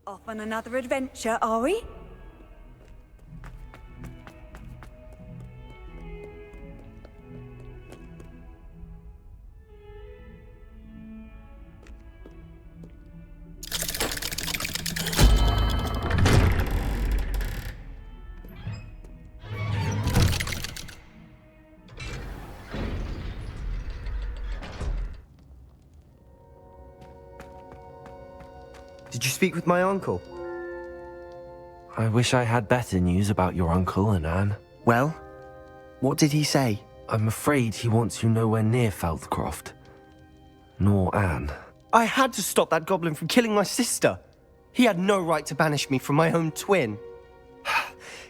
Off on another adventure, are we? Did you speak with my uncle? I wish I had better news about your uncle and Anne. Well, what did he say? I'm afraid he wants you nowhere near Feldcroft. Nor Anne. I had to stop that goblin from killing my sister. He had no right to banish me from my own twin.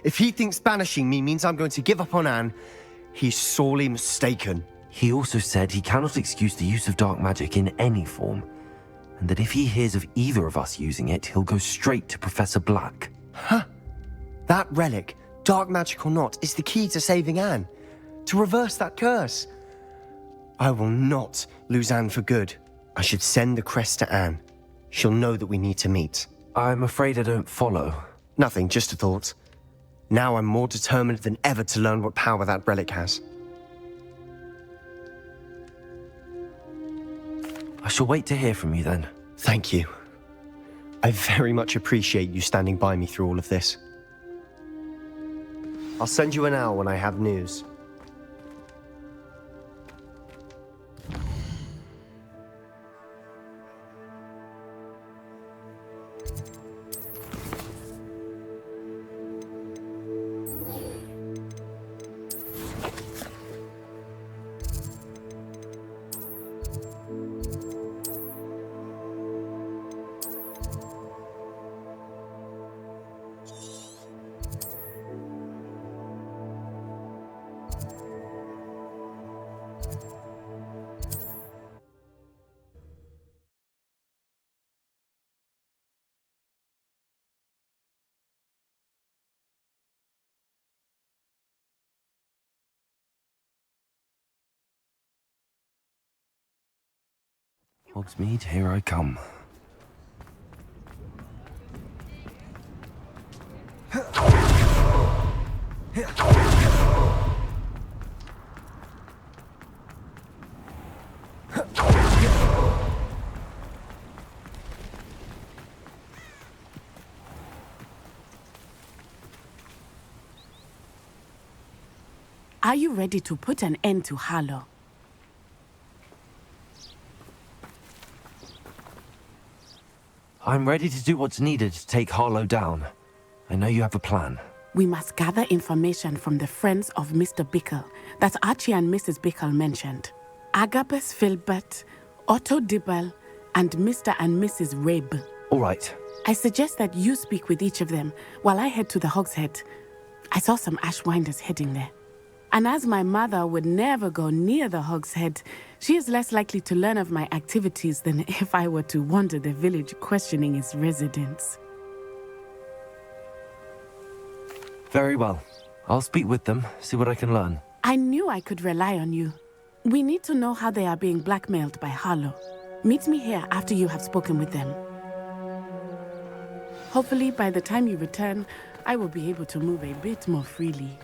If he thinks banishing me means I'm going to give up on Anne, he's sorely mistaken. He also said he cannot excuse the use of dark magic in any form, and that if he hears of either of us using it, he'll go straight to Professor Black. Huh? That relic, dark magic or not, is the key to saving Anne. To reverse that curse. I will not lose Anne for good. I should send the crest to Anne. She'll know that we need to meet. I'm afraid I don't follow. Nothing, just a thought. Now I'm more determined than ever to learn what power that relic has. I shall wait to hear from you then. Thank you. I very much appreciate you standing by me through all of this. I'll send you an owl when I have news. Hogsmeade, here I come. Are you ready to put an end to Harlow? I'm ready to do what's needed to take Harlow down. I know you have a plan. We must gather information from the friends of Mr. Bickle that Archie and Mrs. Bickle mentioned. Agabus Filbert, Otto Dibble, and Mr. and Mrs. Rabe. All right. I suggest that you speak with each of them while I head to the Hogshead. I saw some Ashwinders heading there. And as my mother would never go near the Hogshead, she is less likely to learn of my activities than if I were to wander the village questioning its residents. Very well. I'll speak with them, see what I can learn. I knew I could rely on you. We need to know how they are being blackmailed by Harlow. Meet me here after you have spoken with them. Hopefully, by the time you return, I will be able to move a bit more freely.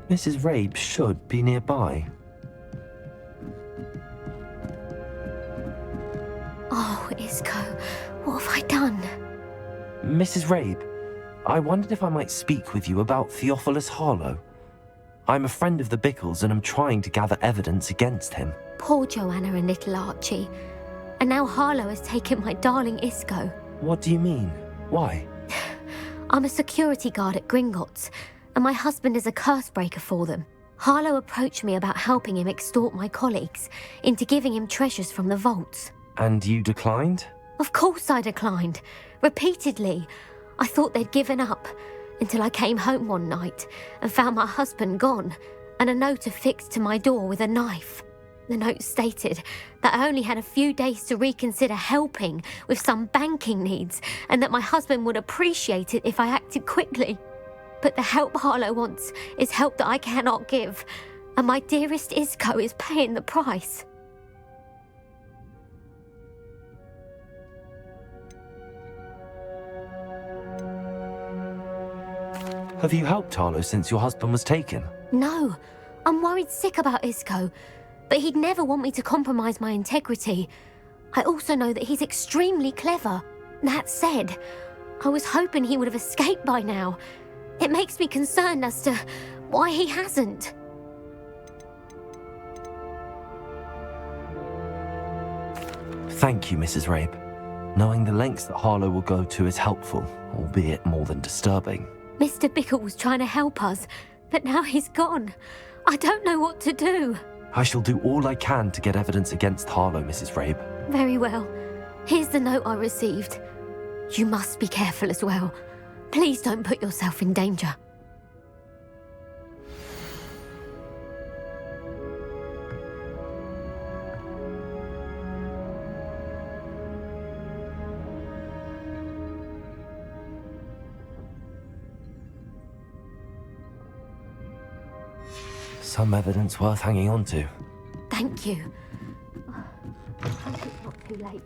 Mrs. Rabe should be nearby. Oh, Isco, what have I done? Mrs. Rabe, I wondered if I might speak with you about Theophilus Harlow. I'm a friend of the Bickles and I'm trying to gather evidence against him. Poor Joanna and little Archie. And now Harlow has taken my darling Isco. What do you mean? Why? I'm a security guard at Gringotts, and my husband is a curse breaker for them. Harlow approached me about helping him extort my colleagues into giving him treasures from the vaults. And you declined? Of course I declined. Repeatedly. I thought they'd given up, until I came home one night and found my husband gone, and a note affixed to my door with a knife. The note stated that I only had a few days to reconsider helping with some banking needs and that my husband would appreciate it if I acted quickly. But the help Harlow wants is help that I cannot give, and my dearest Isco is paying the price. Have you helped Harlow since your husband was taken? No, I'm worried sick about Isco, but he'd never want me to compromise my integrity. I also know that he's extremely clever. That said, I was hoping he would have escaped by now. It makes me concerned as to why he hasn't. Thank you, Mrs. Rabe. Knowing the lengths that Harlow will go to is helpful, albeit more than disturbing. Mr. Bickle was trying to help us, but now he's gone. I don't know what to do. I shall do all I can to get evidence against Harlow, Mrs. Rabe. Very well. Here's the note I received. You must be careful as well. Please don't put yourself in danger. Some evidence worth hanging on to. Thank you. I hope it's not too late.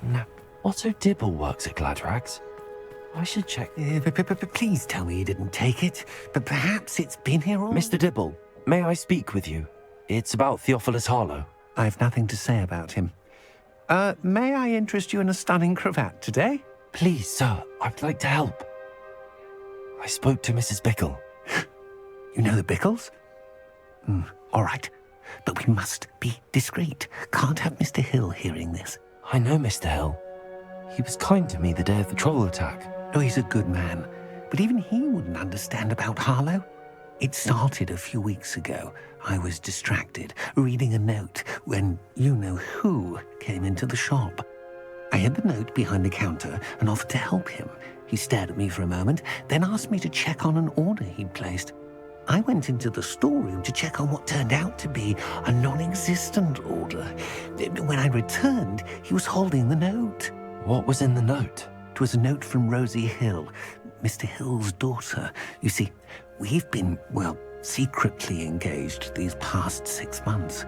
Now, Otto Dibble works at Gladrags. I should check. Please tell me you didn't take it. But perhaps it's been here all... Mr. Dibble, may I speak with you? It's about Theophilus Harlow. I've nothing to say about him. May I interest you in a stunning cravat today? Please, sir, I'd like to help. I spoke to Mrs. Bickle. You know the Bickles? All right. But we must be discreet. Can't have Mr. Hill hearing this. I know Mr. Hill. He was kind to me the day of the troll attack. Oh, he's a good man. But even he wouldn't understand about Harlow. It started a few weeks ago. I was distracted, reading a note, when you-know-who came into the shop. I hid the note behind the counter and offered to help him. He stared at me for a moment, then asked me to check on an order he'd placed. I went into the storeroom to check on what turned out to be a non-existent order. When I returned, he was holding the note. What was in the note? It was a note from Rosie Hill, Mr. Hill's daughter. You see, we've been, secretly engaged these past 6 months.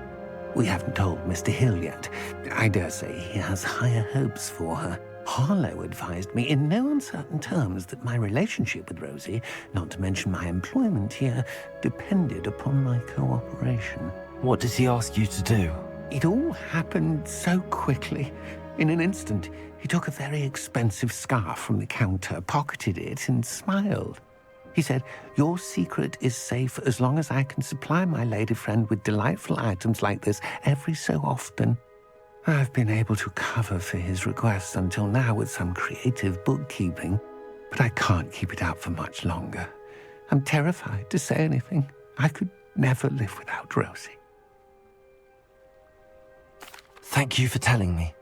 We haven't told Mr. Hill yet. I dare say he has higher hopes for her. Harlow advised me in no uncertain terms that my relationship with Rosie, not to mention my employment here, depended upon my cooperation. What did he ask you to do? It all happened so quickly. In an instant, he took a very expensive scarf from the counter, pocketed it, and smiled. He said, "Your secret is safe as long as I can supply my lady friend with delightful items like this every so often." I've been able to cover for his requests until now with some creative bookkeeping, but I can't keep it up for much longer. I'm terrified to say anything. I could never live without Rosie. Thank you for telling me.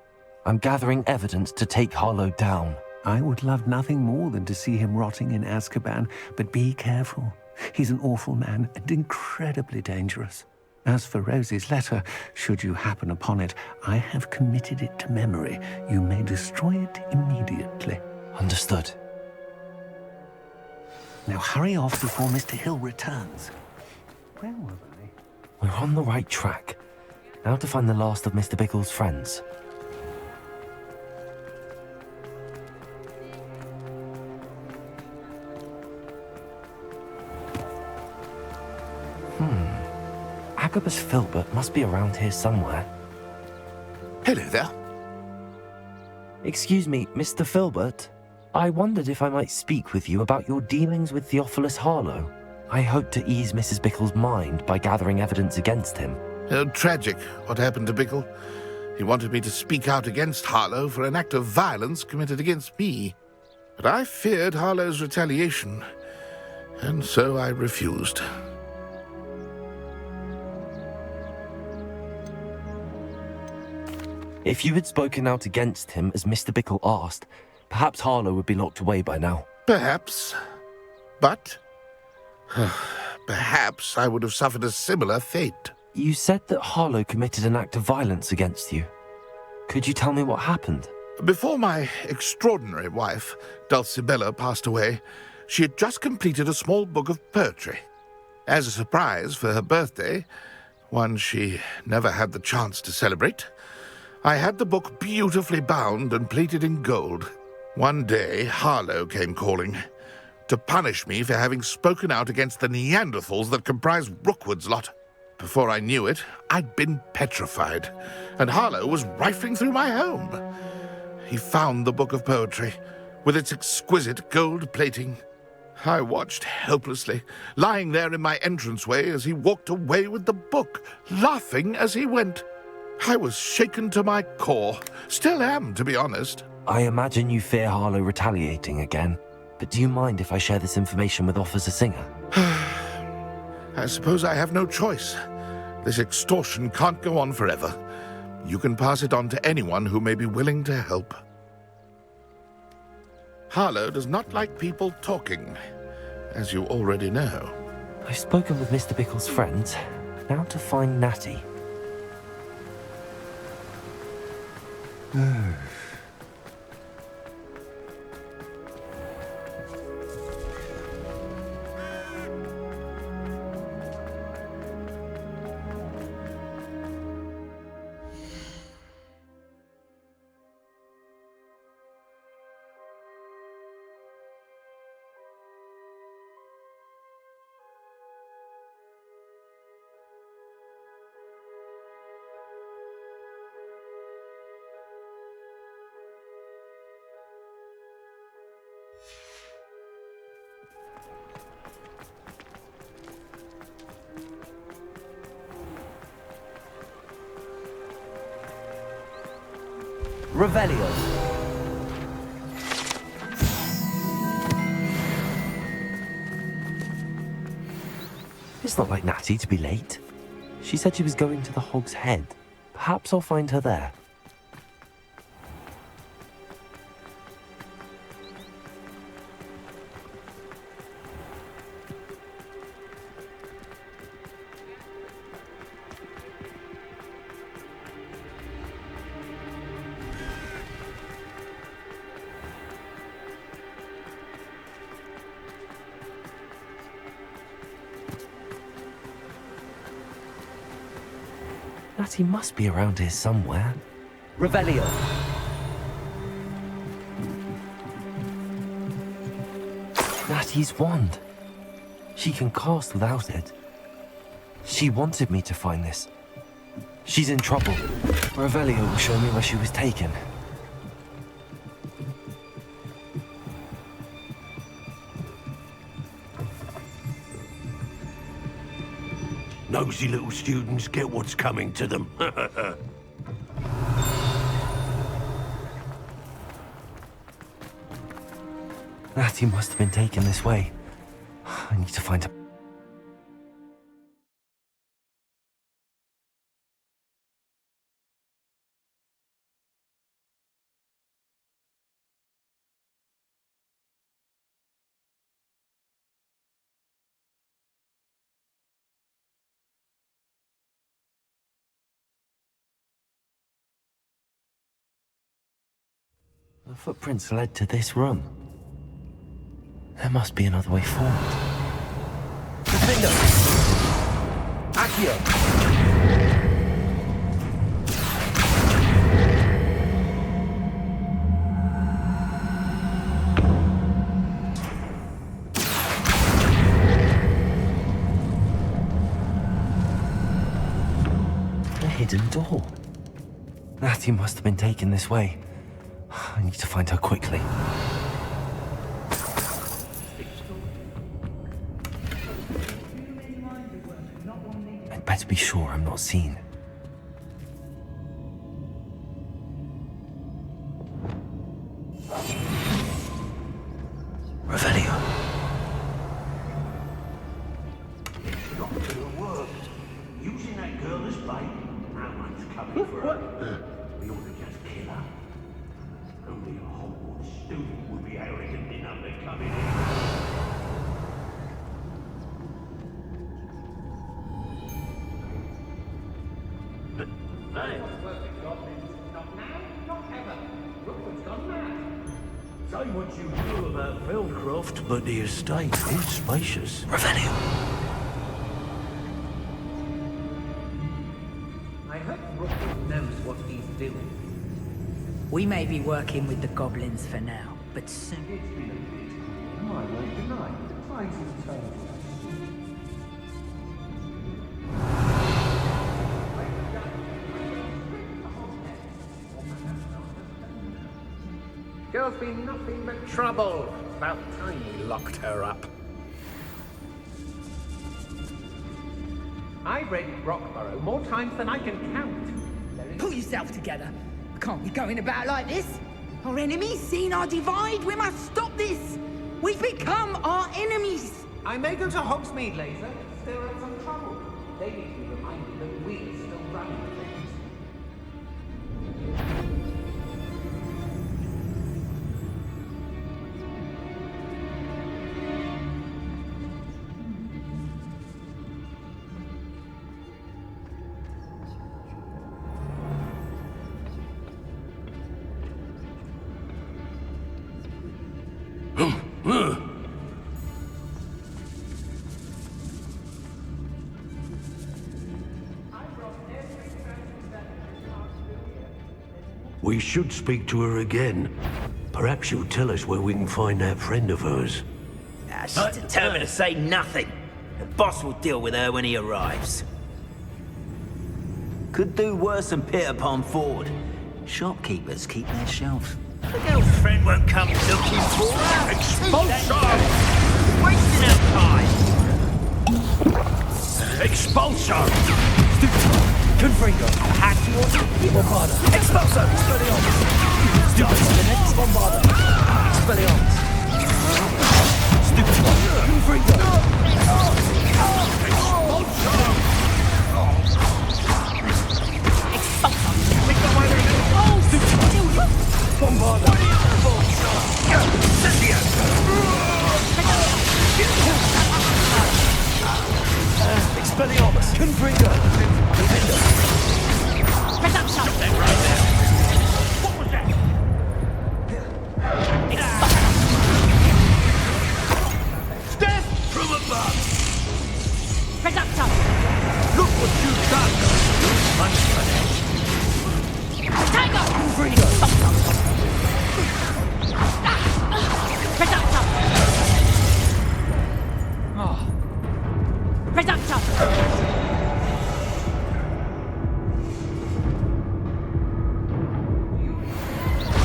I'm gathering evidence to take Harlow down. I would love nothing more than to see him rotting in Azkaban, but be careful. He's an awful man and incredibly dangerous. As for Rosie's letter, should you happen upon it, I have committed it to memory. You may destroy it immediately. Understood. Now hurry off before Mr. Hill returns. Where were I? We're on the right track. Now to find the last of Mr. Bickle's friends. Agabus Filbert must be around here somewhere. Hello there. Excuse me, Mr. Filbert. I wondered if I might speak with you about your dealings with Theophilus Harlow. I hope to ease Mrs. Bickle's mind by gathering evidence against him. Tragic what happened to Bickle. He wanted me to speak out against Harlow for an act of violence committed against me. But I feared Harlow's retaliation, and so I refused. If you had spoken out against him as Mr. Bickle asked, perhaps Harlow would be locked away by now. Perhaps. But perhaps I would have suffered a similar fate. You said that Harlow committed an act of violence against you. Could you tell me what happened? Before my extraordinary wife, Dulcibella, passed away, she had just completed a small book of poetry. As a surprise for her birthday, one she never had the chance to celebrate, I had the book beautifully bound and plated in gold. One day, Harlow came calling to punish me for having spoken out against the Neanderthals that comprise Rookwood's lot. Before I knew it, I'd been petrified, and Harlow was rifling through my home. He found the book of poetry, with its exquisite gold plating. I watched helplessly, lying there in my entranceway as he walked away with the book, laughing as he went. I was shaken to my core. Still am, to be honest. I imagine you fear Harlow retaliating again, but do you mind if I share this information with Officer Singer? I suppose I have no choice. This extortion can't go on forever. You can pass it on to anyone who may be willing to help. Harlow does not like people talking, as you already know. I've spoken with Mr. Bickle's friends. Now to find Natty. Revelio. It's not like Natty to be late. She said she was going to the Hog's Head. Perhaps I'll find her there. Natty must be around here somewhere. Revelio. Natty's wand. She can cast without it. She wanted me to find this. She's in trouble. Revelio will show me where she was taken. Nosy little students get what's coming to them. Natty must have been taken this way. I need to find her. The footprints led to this room. There must be another way forward. Defender! Accio! A hidden door. Natty must have been taken this way. I need to find her quickly. I'd better be sure I'm not seen. Revelio. It's not gonna work. Using that girl as bait, how much coming for her? We ought to just kill her. Only a Hogwarts student would be arrogant enough to come in here. Say what you will about Feldcroft, but the estate is spacious. Revelio! I hope Rookwood knows what he's doing. We may be working with the goblins for now, but soon... It's been a bit. My word, good night. The tides have turned. Girl's been nothing but trouble. About time we locked her up. I've raided Rockborough more times than I can count. Pull yourself together. I can't be going about like this. Our enemies seen our divide. We must stop this. We've become our enemies. I may go to Hogsmeade later. Stir up some trouble. They need to be reminded that we're still running things. We should speak to her again. Perhaps she'll tell us where we can find that friend of hers. She's determined to say nothing. The boss will deal with her when he arrives. Could do worse than Peter Pan Ford. Shopkeepers keep their shelves. The girl's friend won't come looking for her. Expulsion! Wasting her time. Expulsion! Confringo. Hatio. Bombarda. Expulso. Expelliarmus. Stupid. Bombarda. Expelliarmus. Stupid. Confringo. Expulso. Bombarda. Expelliarmus. Confringo. Look what you've done!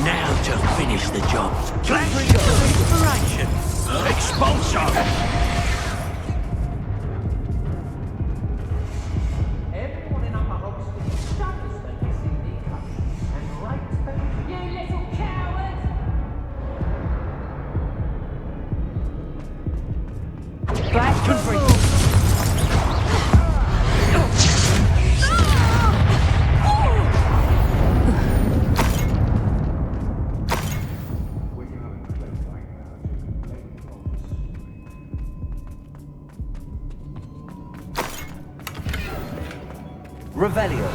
Now to finish the job. Expulsion! Everyone in Upper Hogsmeade shudders when they see me coming. And right back. You little coward! Black Confringo. Revelio.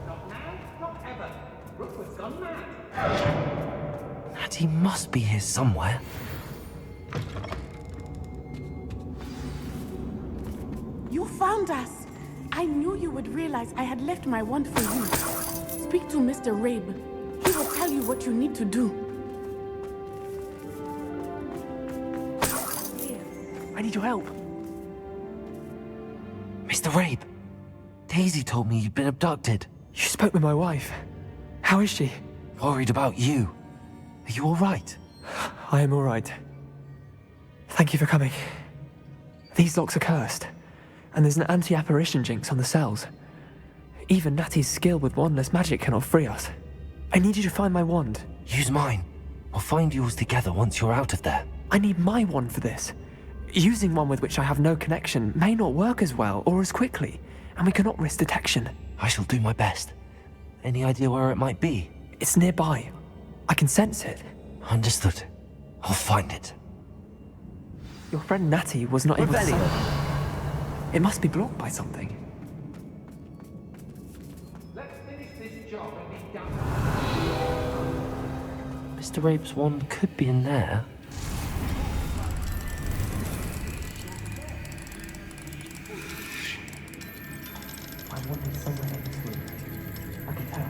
Not now, not ever. Rookwood's gone mad. Natty must be here somewhere. You found us. I knew you would realize I had left my wand for you. Speak to Mr. Rabe. He will tell you what you need to do. I need your help. Mr. Rabe, Daisy told me you'd been abducted. You spoke with my wife. How is she? Worried about you. Are you all right? I am all right. Thank you for coming. These locks are cursed, and there's an anti-apparition jinx on the cells. Even Natty's skill with wandless magic cannot free us. I need you to find my wand. Use mine. We'll find yours together once you're out of there. I need my wand for this. Using one with which I have no connection may not work as well or as quickly, and we cannot risk detection. I shall do my best. Any idea where it might be? It's nearby. I can sense it. Understood. I'll find it. Your friend Natty was not able to... It must be blocked by something. Mr. Rape's wand could be in there. My wand is somewhere in this room. I can tell.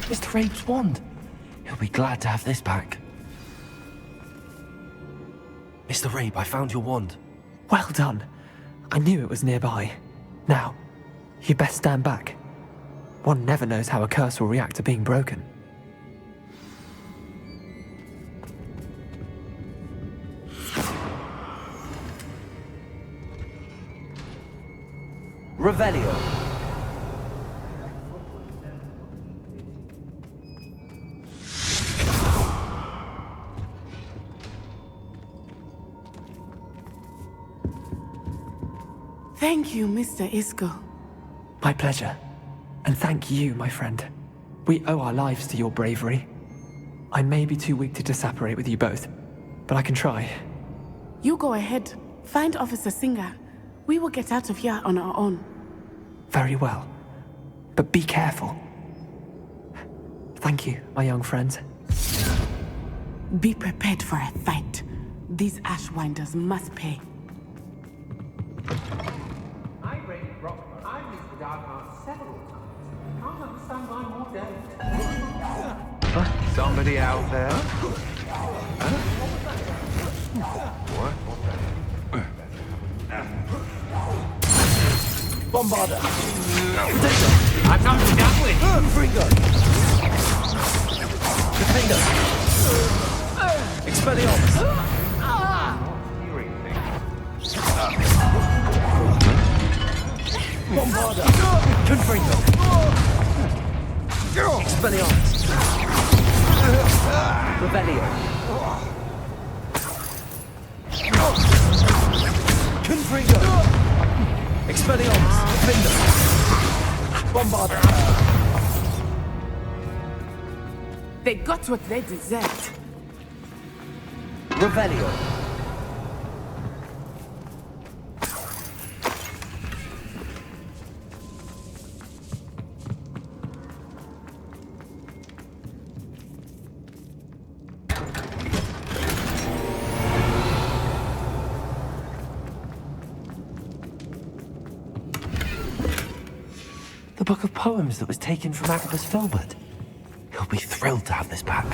Mr. Rape's wand! He'll be glad to have this back. Mr. Rape, I found your wand. Well done. I knew it was nearby. Now, you best stand back. One never knows how a curse will react to being broken. Revelio. Thank you, Mr. Isco. My pleasure. And thank you, my friend. We owe our lives to your bravery. I may be too weak to disapparate with you both, but I can try. You go ahead. Find Officer Singer. We will get out of here on our own. Very well. But be careful. Thank you, my young friends. Be prepared for a fight. These Ashwinders must pay. I raided Rockford. I've used the dark arts several times. Can't understand why more don't. Somebody out there? What? Bombarder! I'm not done with you! Fringo! Defender! Expelliarmus! Bombarder! Confringo! Expelliarmus! Revelio! Confringo! Expelliarmus! Defender! Bombarder! They got what they deserved. Revelio! The book of poems that was taken from Agabus Filbert. He'll be thrilled to have this back.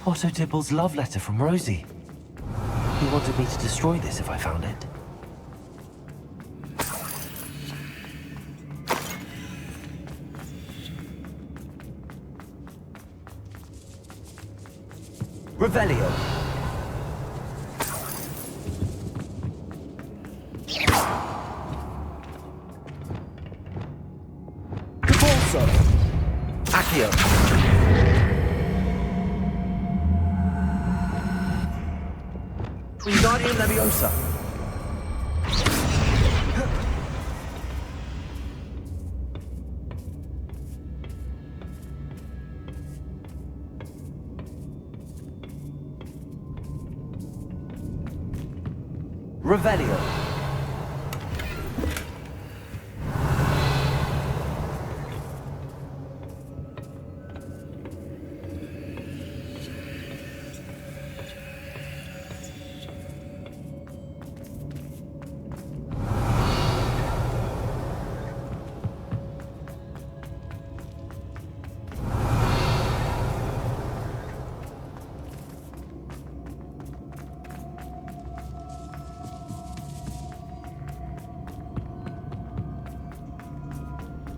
Otto Dibble's love letter from Rosie. He wanted me to destroy this if I found it. Revelio. Capulso. Accio. Wingardium Leviosa. Revelio.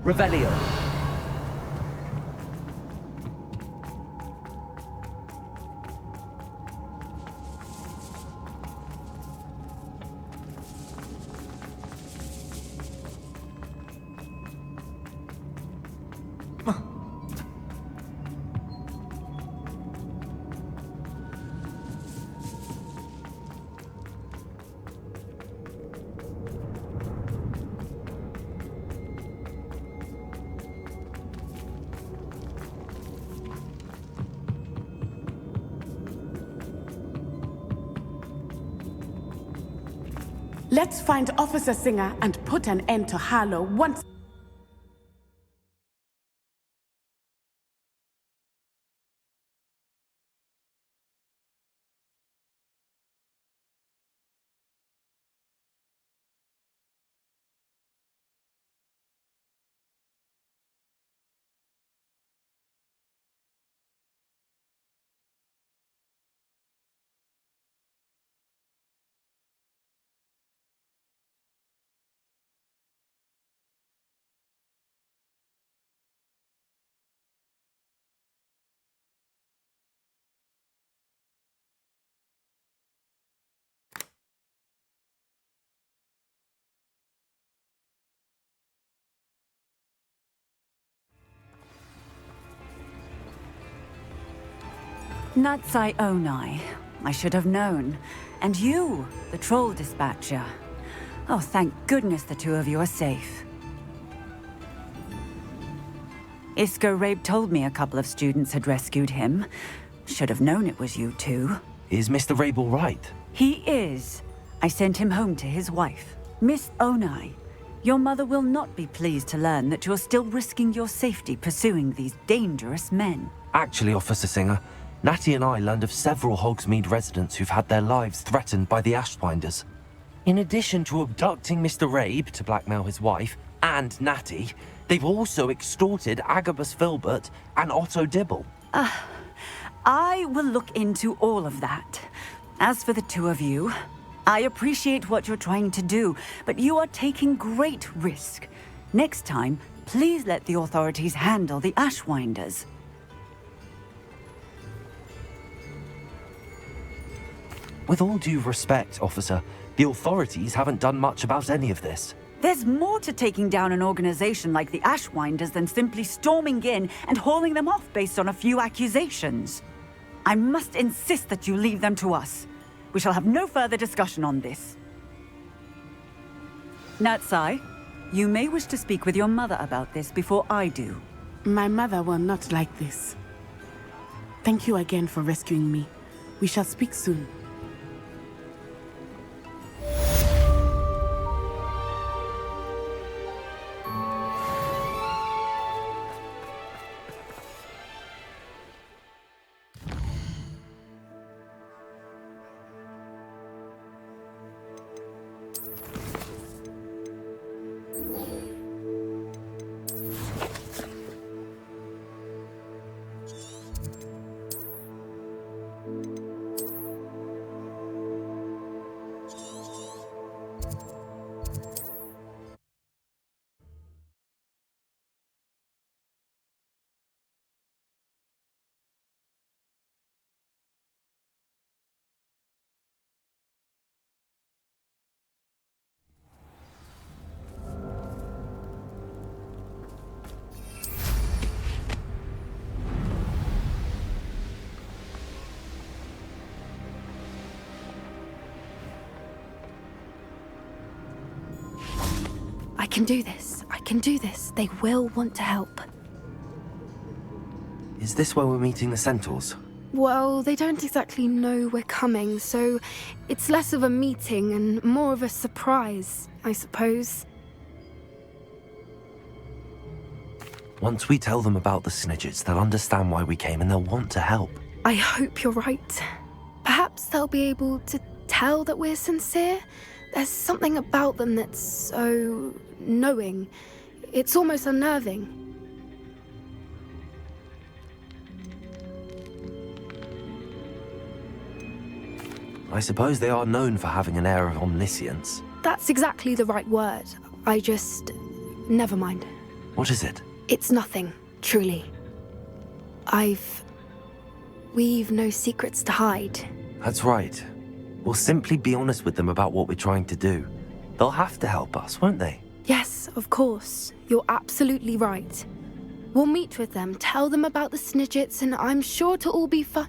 Revelio. Let's find Officer Singer and put an end to Harlow once. Natsai Onai. I should have known. And you, the troll dispatcher. Oh, thank goodness the two of you are safe. Isco Rabe told me a couple of students had rescued him. Should have known it was you two. Is Mr. Rabe all right? He is. I sent him home to his wife. Miss Onai, your mother will not be pleased to learn that you're still risking your safety pursuing these dangerous men. Actually, Officer Singer, Natty and I learned of several Hogsmeade residents who've had their lives threatened by the Ashwinders. In addition to abducting Mr. Rabe to blackmail his wife and Natty, they've also extorted Agabus Filbert and Otto Dibble. I will look into all of that. As for the two of you, I appreciate what you're trying to do, but you are taking great risk. Next time, please let the authorities handle the Ashwinders. With all due respect, officer, the authorities haven't done much about any of this. There's more to taking down an organization like the Ashwinders than simply storming in and hauling them off based on a few accusations. I must insist that you leave them to us. We shall have no further discussion on this. Natsai, you may wish to speak with your mother about this before I do. My mother will not like this. Thank you again for rescuing me. We shall speak soon. I can do this. I can do this. They will want to help. Is this where we're meeting the Centaurs? Well, they don't exactly know we're coming, so it's less of a meeting and more of a surprise, I suppose. Once we tell them about the Snidgets, they'll understand why we came and they'll want to help. I hope you're right. Perhaps they'll be able to tell that we're sincere. There's something about them that's so knowing. It's almost unnerving. I suppose they are known for having an air of omniscience. That's exactly the right word. Never mind. What is it? It's nothing, truly. We've no secrets to hide. That's right. We'll simply be honest with them about what we're trying to do. They'll have to help us, won't they? Yes, of course. You're absolutely right. We'll meet with them, tell them about the Snidgets, and I'm sure it'll all be fun.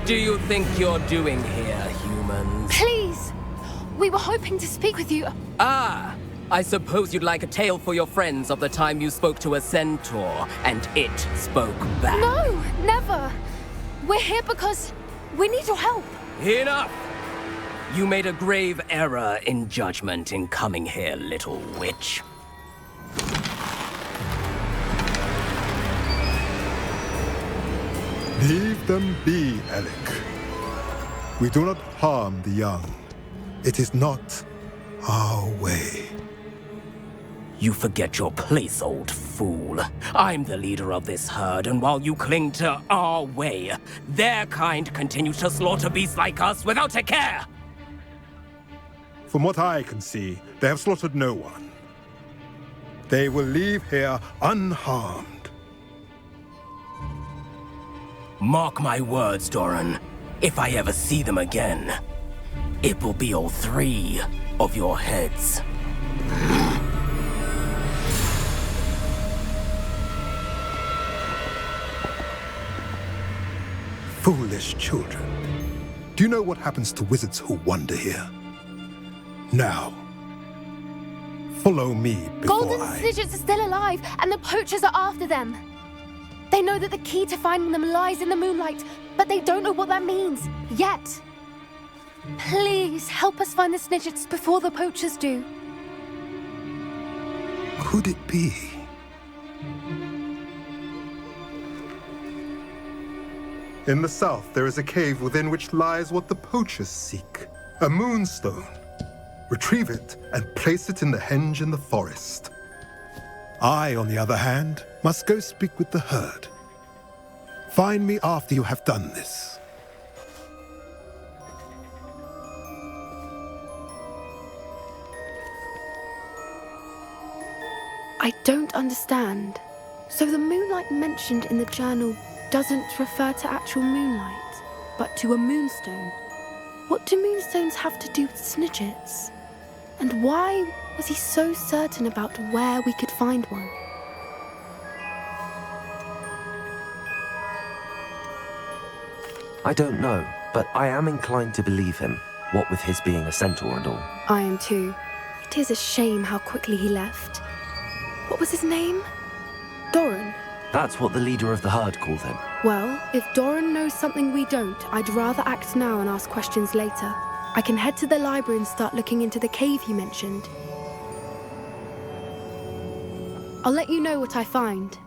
do you think you're doing here, humans? Please! We were hoping to speak with you. Ah! I suppose you'd like a tale for your friends of the time you spoke to a centaur, and it spoke back. No, never. We're here because we need your help. Enough! You made a grave error in judgment in coming here, little witch. Leave them be, Alec. We do not harm the young. It is not our way. You forget your place, old fool. I'm the leader of this herd, and while you cling to our way, their kind continues to slaughter beasts like us without a care! From what I can see, they have slaughtered no one. They will leave here unharmed. Mark my words, Doran. If I ever see them again, it will be all 3 of your heads. Foolish children. Do you know what happens to wizards who wander here? Now, follow me before Golden Snidgets are still alive, and the poachers are after them. They know that the key to finding them lies in the moonlight, but they don't know what that means, yet. Please, help us find the Snidgets before the poachers do. Could it be? In the south, there is a cave within which lies what the poachers seek. A moonstone. Retrieve it and place it in the henge in the forest. I, on the other hand, must go speak with the herd. Find me after you have done this. I don't understand. So the moonlight mentioned in the journal doesn't refer to actual moonlight, but to a moonstone. What do moonstones have to do with Snidgets? And why was he so certain about where we could find one? I don't know, but I am inclined to believe him, what with his being a centaur and all. I am too. It is a shame how quickly he left. What was his name? Doran. That's what the leader of the herd called him. Well, if Doran knows something we don't, I'd rather act now and ask questions later. I can head to the library and start looking into the cave you mentioned. I'll let you know what I find.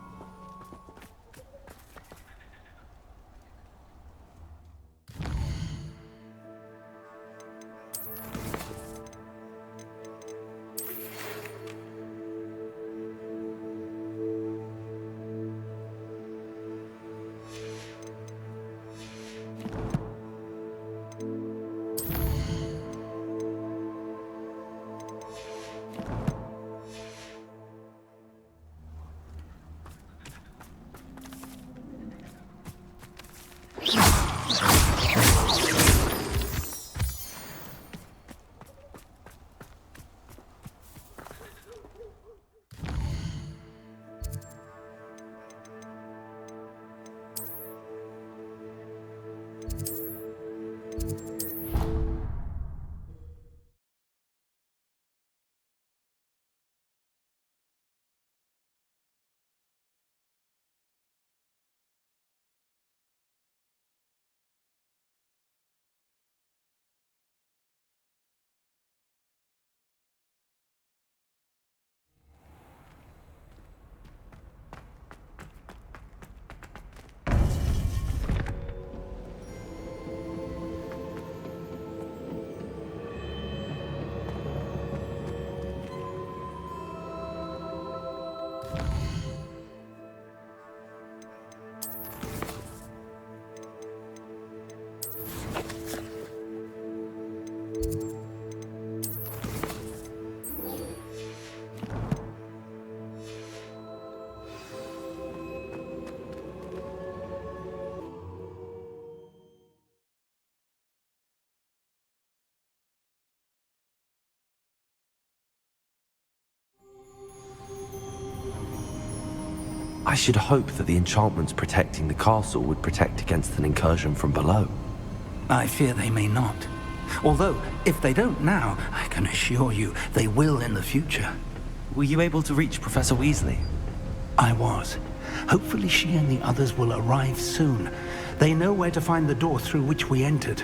I should hope that the enchantments protecting the castle would protect against an incursion from below. I fear they may not. Although, if they don't now, I can assure you they will in the future. Were you able to reach Professor Weasley? I was. Hopefully she and the others will arrive soon. They know where to find the door through which we entered.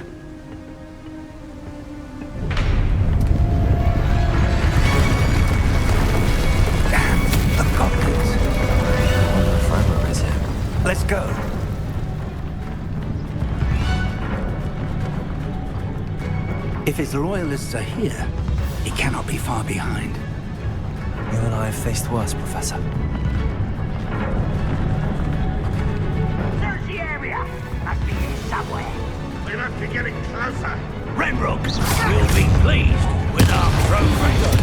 Damn, the goblins. I wonder if Ranrock is here. Let's go. If his loyalists are here, he cannot be far behind. You and I have faced worse, Professor. Search the area! Must be here somewhere. We must be getting closer. Ranrock will be pleased with our progress.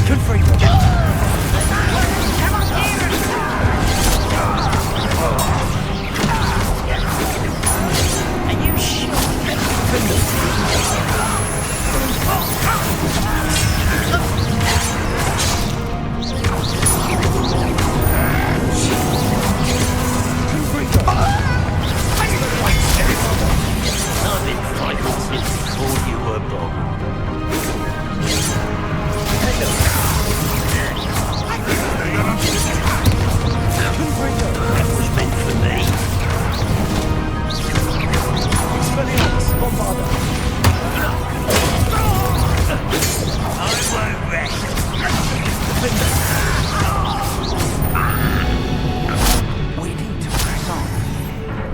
Good for you. Are you sure? I've been frightened since before you were born. That was meant for me. I won't rest. We need to press on.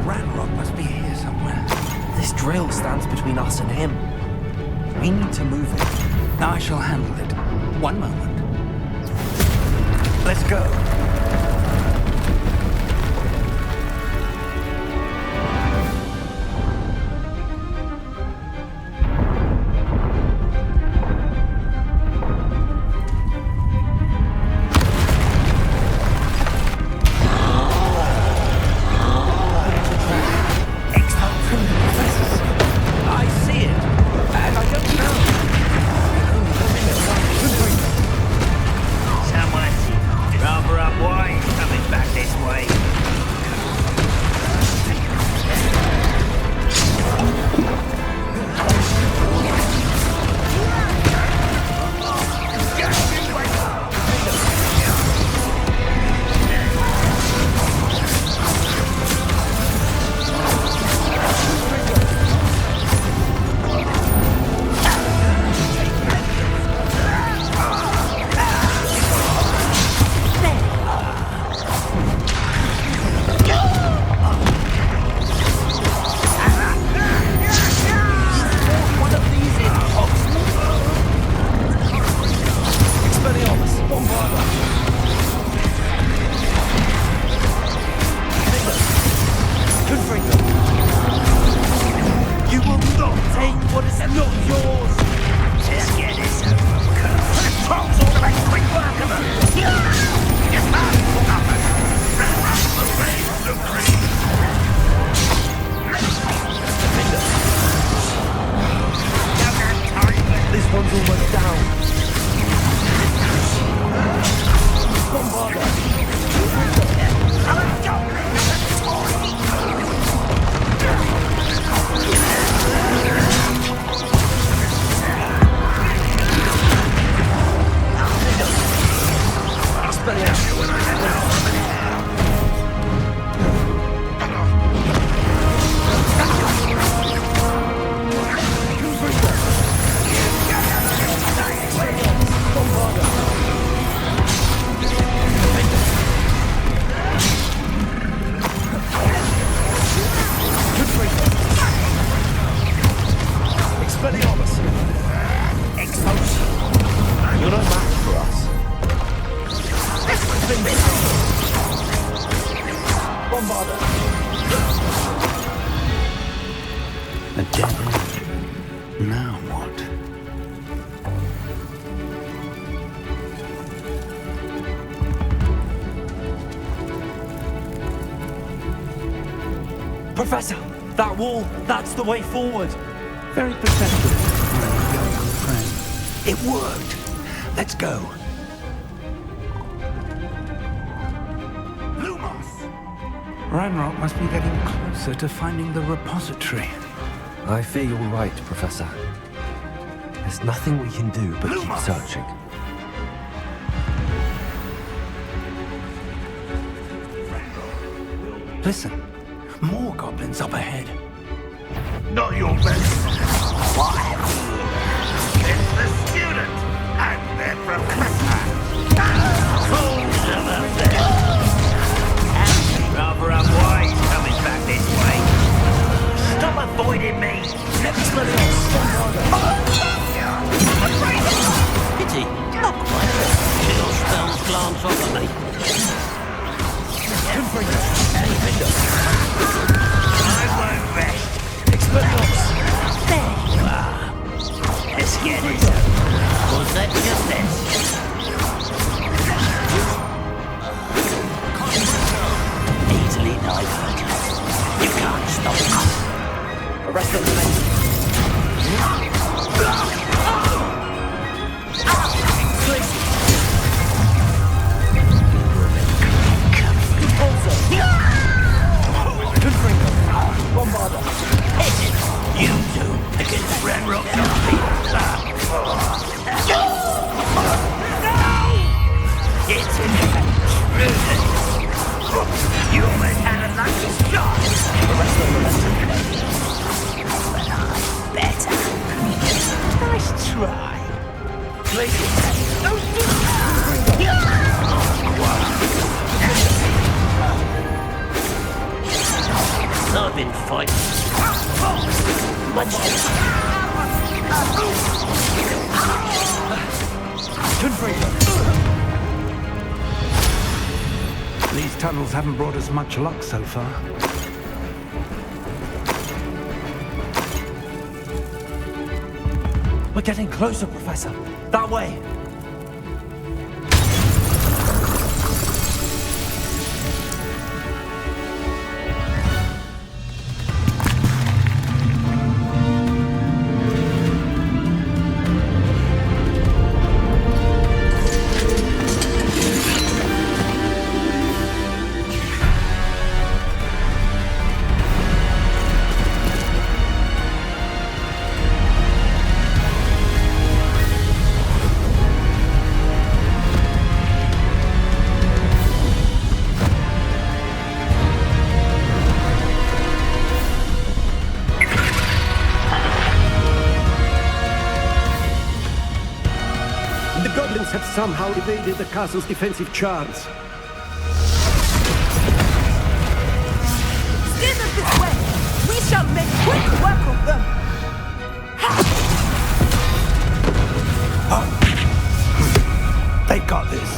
Ranrock must be here somewhere. This drill stands between us and him. We need to move it. I shall handle it. One moment. Let's go. I see it, and I don't know. Someone's rather up wide coming back this way. You will not take what is not yours. Let's get this over with. Trolls all about quick work of This one's almost down. You're no match for us. Bombarder. A dead end. Now what? Professor, that wall, that's the way forward. Very perceptive, my young friend. It worked. Let's go. Ranrock must be getting closer to finding the repository. I fear you're right, Professor. There's nothing we can do but keep searching. Listen, more goblins up ahead. Not your best. Why? It's the student and their professor. Fools of a bitch. Rather unwise coming back this way. Stop avoiding me. Pity. Not quite. Chill spells glance off of me. I won't rest. There you are. Let's get it. Was that just this? Easily diverted. You can't stop us. Arrest them, You two against Ranrock It's intrusion. You almost had a lucky shot. But I'm better. Nice try. I've been fighting much These tunnels haven't brought us much luck so far. We're getting closer, Professor. That way. Somehow evaded the castle's defensive charms. Steer them this way! We shall make quick work of them! They've got this.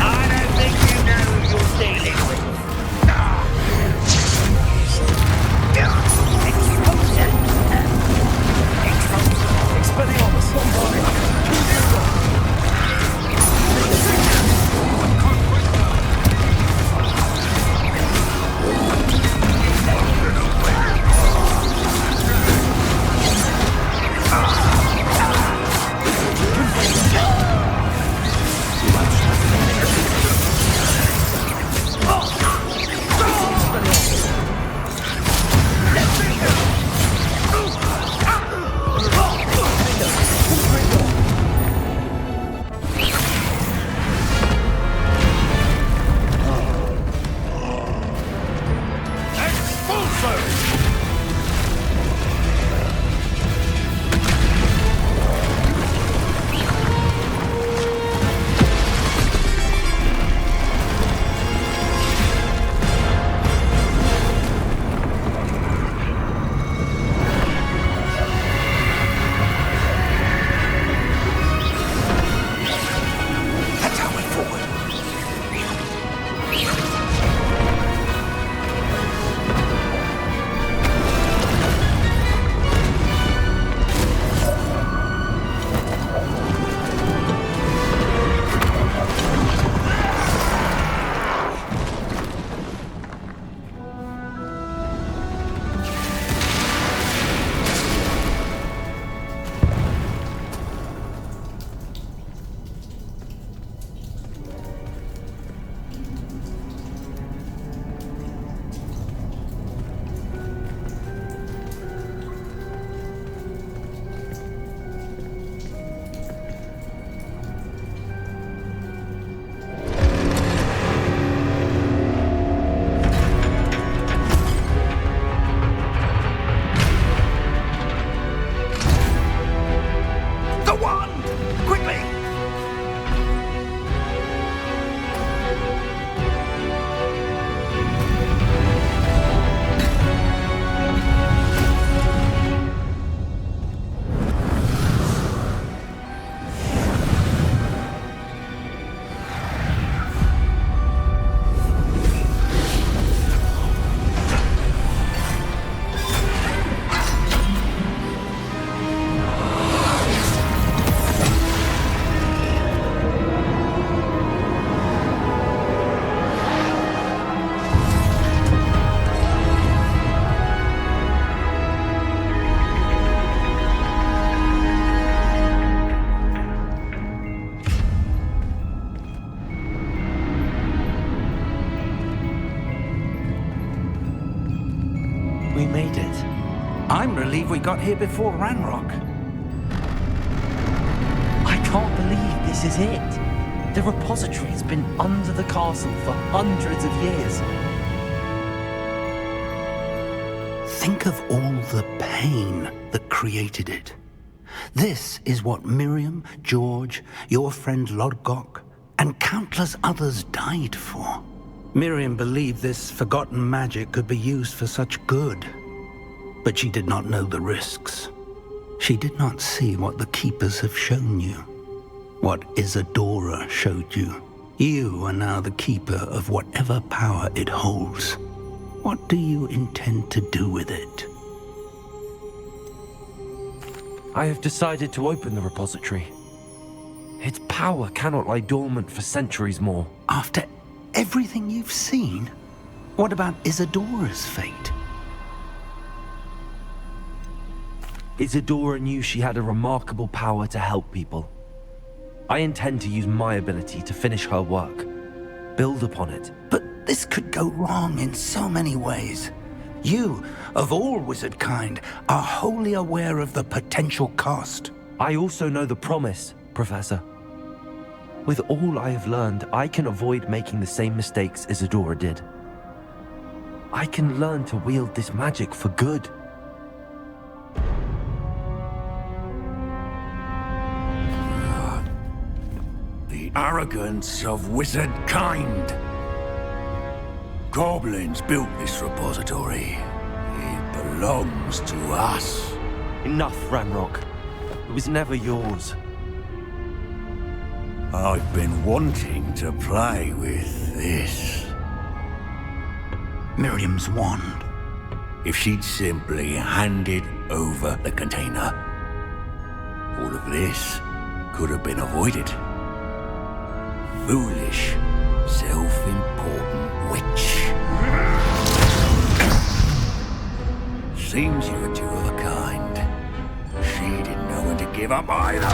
I don't think you know who you're dealing with. We made it. I'm relieved we got here before Ranrock. I can't believe this is it. The repository has been under the castle for hundreds of years. Think of all the pain that created it. This is what Miriam, George, your friend Lodgok, and countless others died for. Miriam believed this forgotten magic could be used for such good, but she did not know the risks. She did not see what the Keepers have shown you, what Isadora showed you. You are now the Keeper of whatever power it holds. What do you intend to do with it? I have decided to open the repository. Its power cannot lie dormant for centuries more. After everything you've seen, what about Isadora's fate? Isadora knew she had a remarkable power to help people. I intend to use my ability to finish her work, build upon it. But this could go wrong in so many ways. You, of all wizard kind, are wholly aware of the potential cost. I also know the promise, Professor. With all I have learned, I can avoid making the same mistakes Isadora did. I can learn to wield this magic for good. The arrogance of wizard kind. Goblins built this repository. It belongs to us. Enough, Ranrock. It was never yours. I've been wanting to play with this. Miriam's wand. If she'd simply handed over the container, all of this could have been avoided. Foolish, self-important witch. Seems you were two of a kind. She didn't know when to give up either.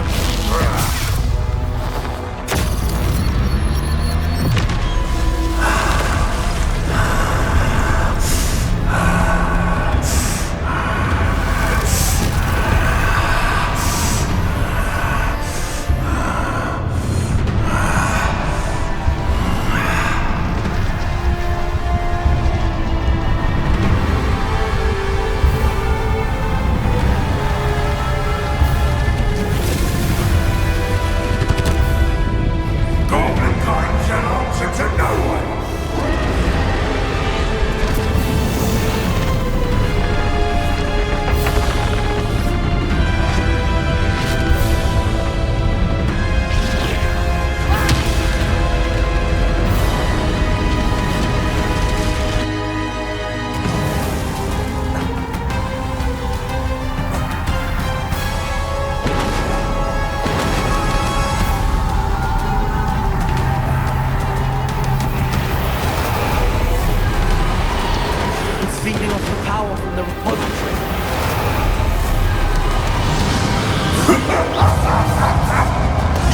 Feeding off the power from the repository.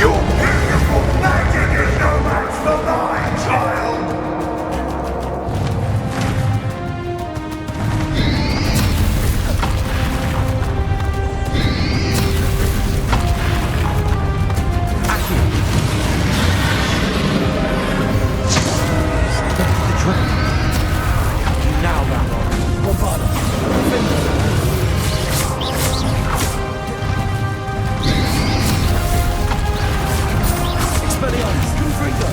Your beautiful magic is no match for mine, child! Now, Ranrock. Bombarda. Expelliarmus. Confringo.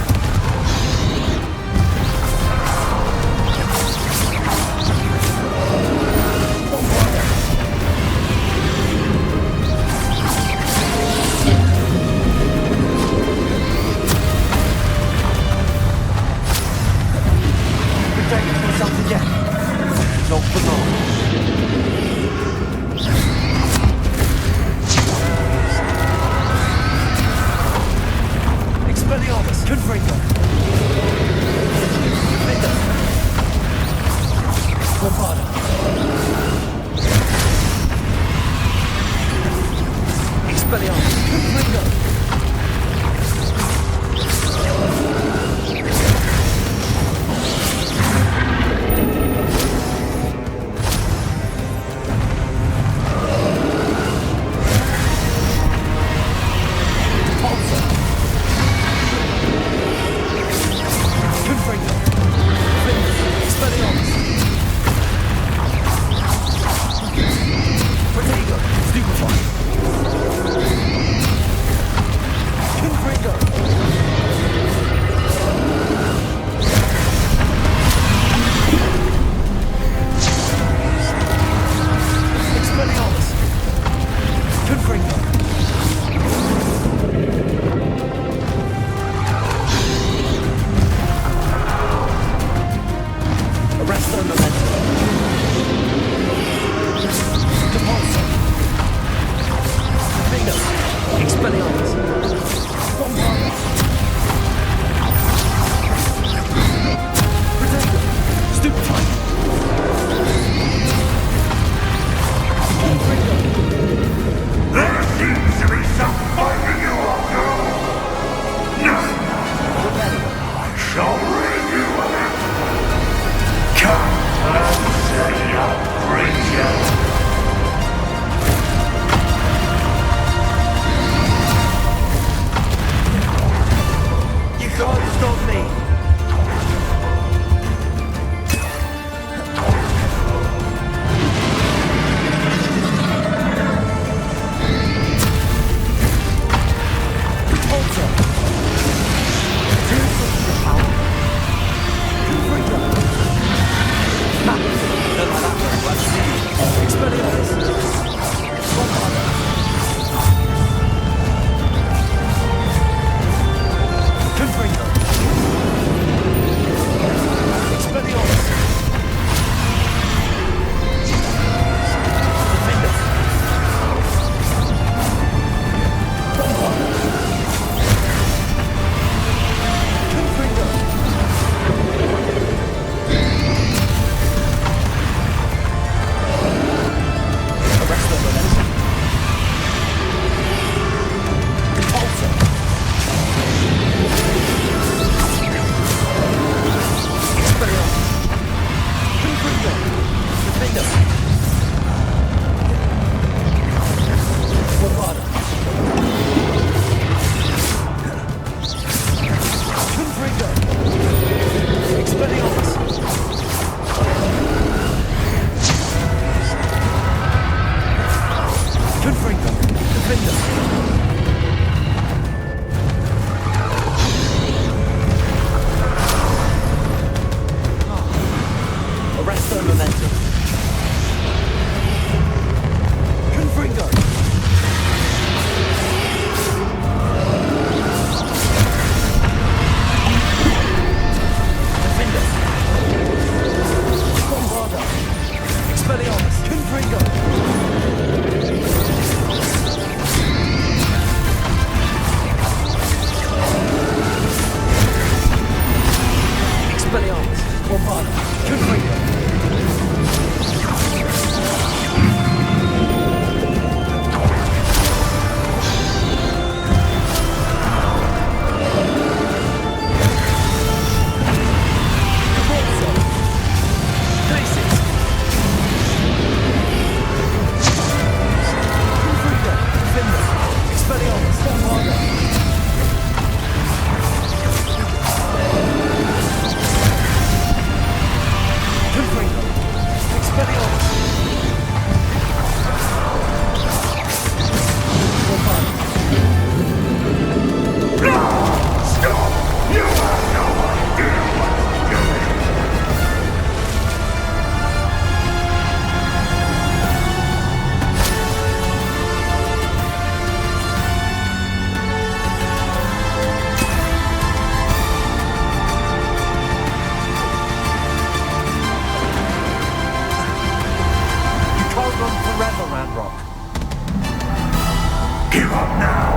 Give up now,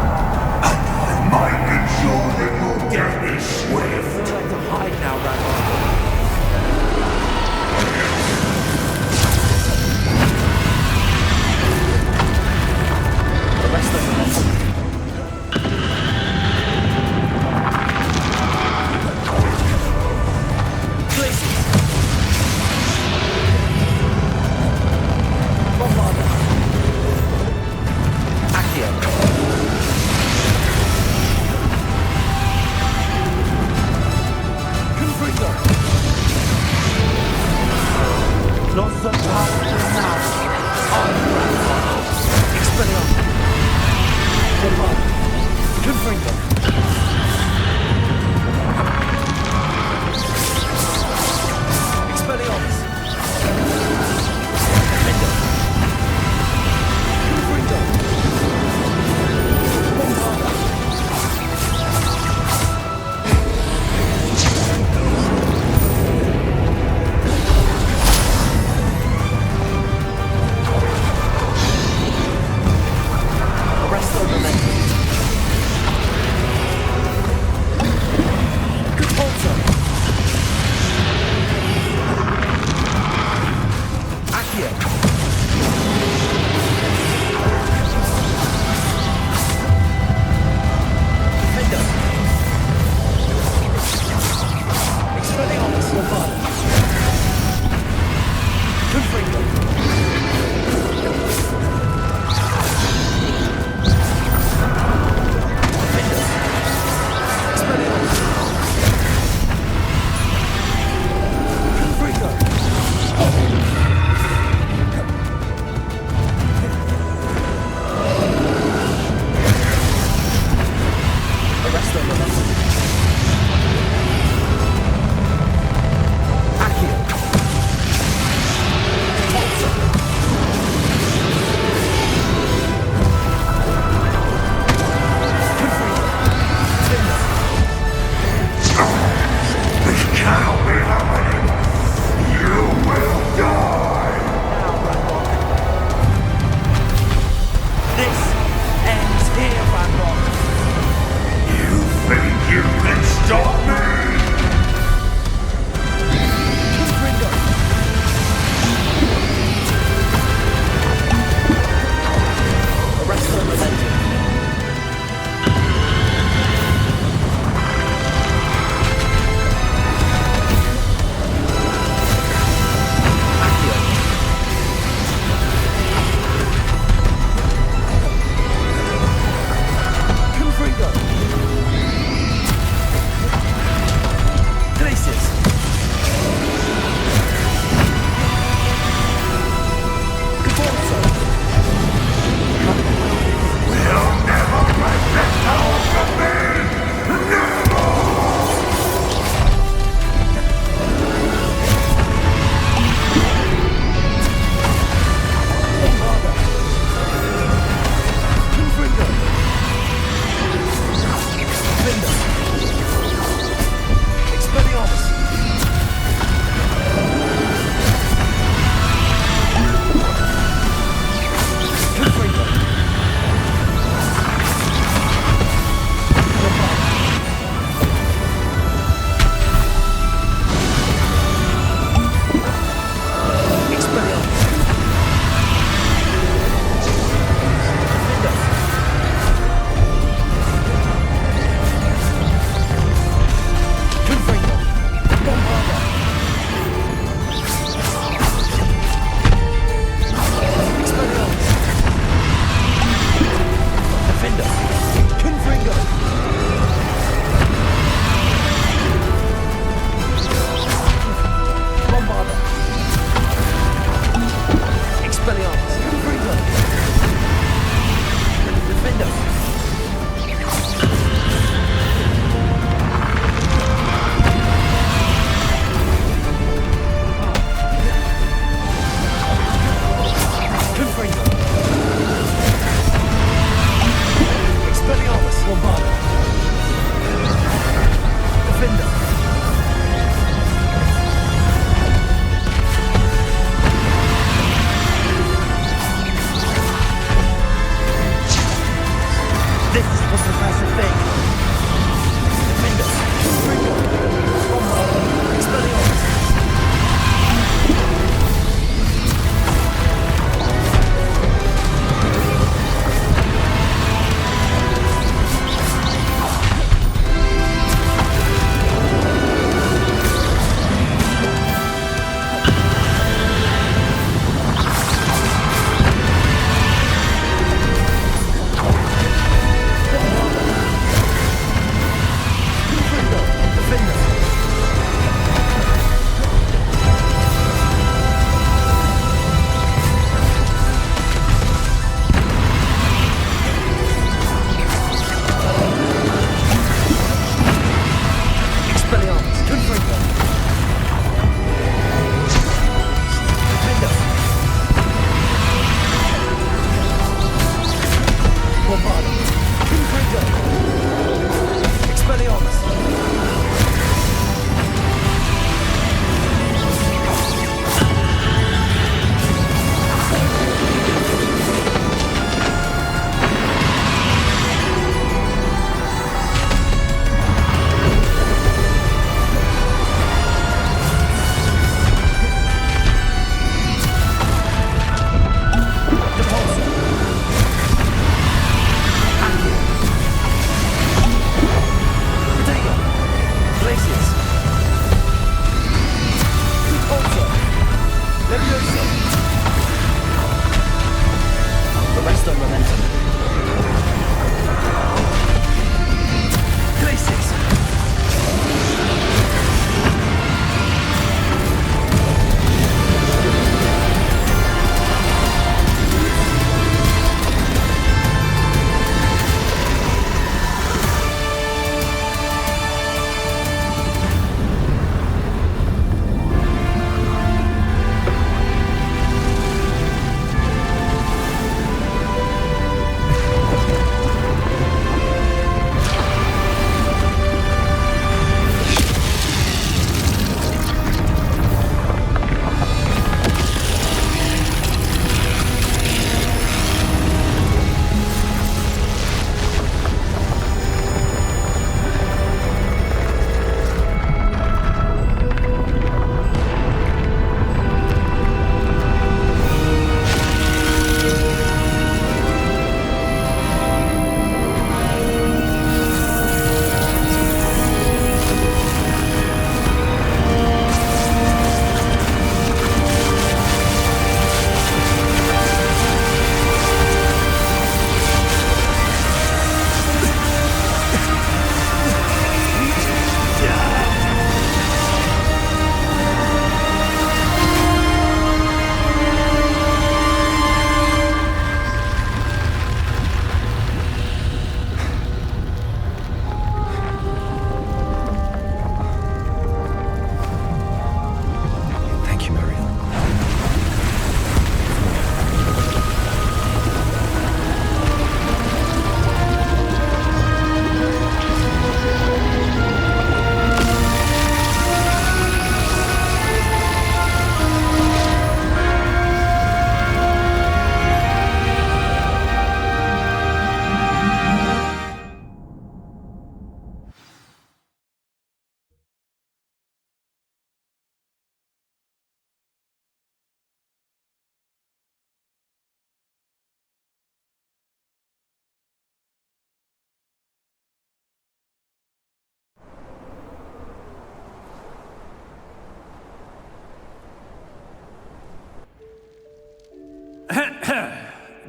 and I might ensure that your death is swift. I'd like to hide now, Randolph. Arrest them.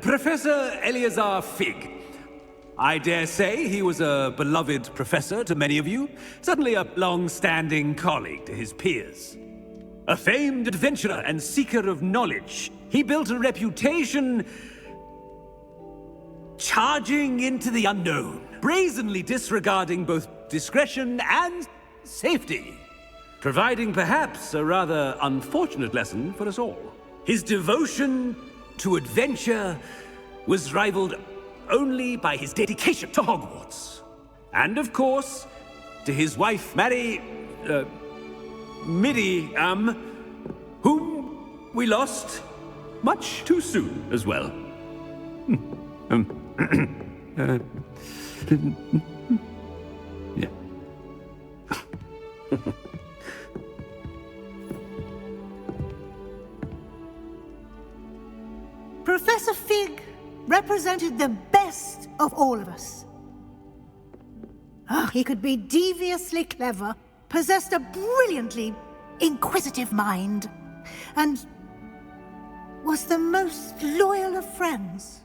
Professor Eleazar Fig. I dare say he was a beloved professor to many of you, certainly a long-standing colleague to his peers. A famed adventurer and seeker of knowledge, he built a reputation charging into the unknown, brazenly disregarding both discretion and safety, providing perhaps a rather unfortunate lesson for us all. His devotion to adventure was rivaled only by his dedication to Hogwarts. And of course, to his wife, Middy, whom we lost much too soon as well. Yeah. Professor Fig represented the best of all of us. He could be deviously clever, possessed a brilliantly inquisitive mind, and was the most loyal of friends.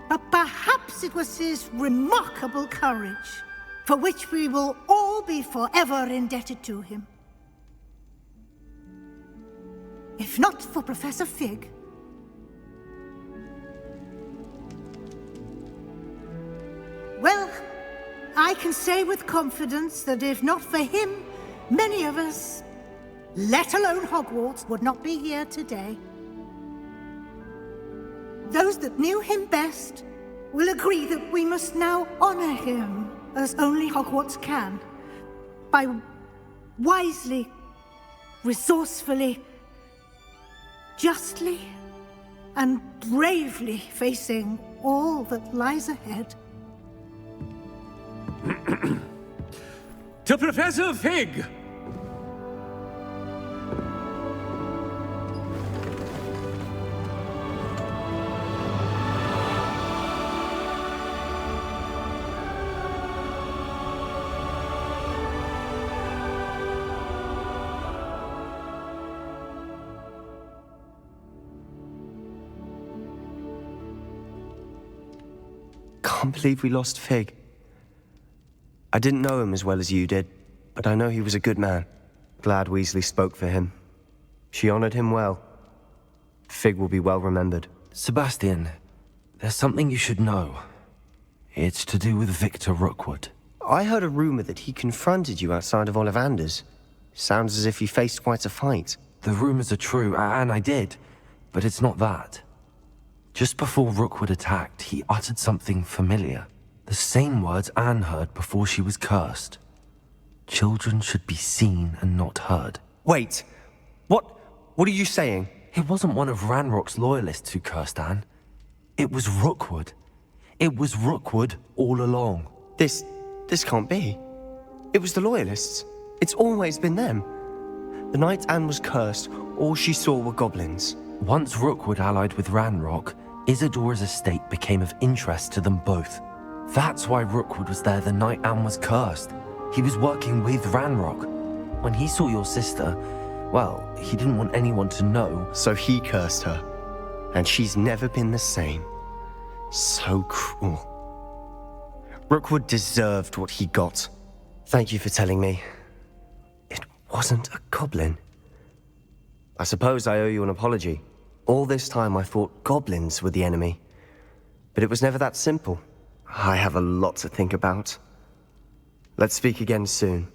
But perhaps it was his remarkable courage, for which we will all be forever indebted to him. If not for Professor Fig, well, I can say with confidence that if not for him, many of us, let alone Hogwarts, would not be here today. Those that knew him best will agree that we must now honor him as only Hogwarts can, by wisely, resourcefully, justly, and bravely facing all that lies ahead. To Professor Fig! Can't believe we lost Fig. I didn't know him as well as you did, but I know he was a good man. Glad Weasley spoke for him. She honored him well. Fig will be well remembered. Sebastian, there's something you should know. It's to do with Victor Rookwood. I heard a rumor that he confronted you outside of Ollivander's. Sounds as if he faced quite a fight. The rumors are true, and I did, but it's not that. Just before Rookwood attacked, he uttered something familiar. The same words Anne heard before she was cursed. Children should be seen and not heard. Wait, what are you saying? It wasn't one of Ranrock's loyalists who cursed Anne. It was Rookwood. It was Rookwood all along. This can't be. It was the loyalists. It's always been them. The night Anne was cursed, all she saw were goblins. Once Rookwood allied with Ranrock, Isadora's estate became of interest to them both. That's why Rookwood was there the night Anne was cursed. He was working with Ranrock. When he saw your sister, well, he didn't want anyone to know. So he cursed her. And she's never been the same. So cruel. Rookwood deserved what he got. Thank you for telling me. It wasn't a goblin. I suppose I owe you an apology. All this time I thought goblins were the enemy. But it was never that simple. I have a lot to think about. Let's speak again soon.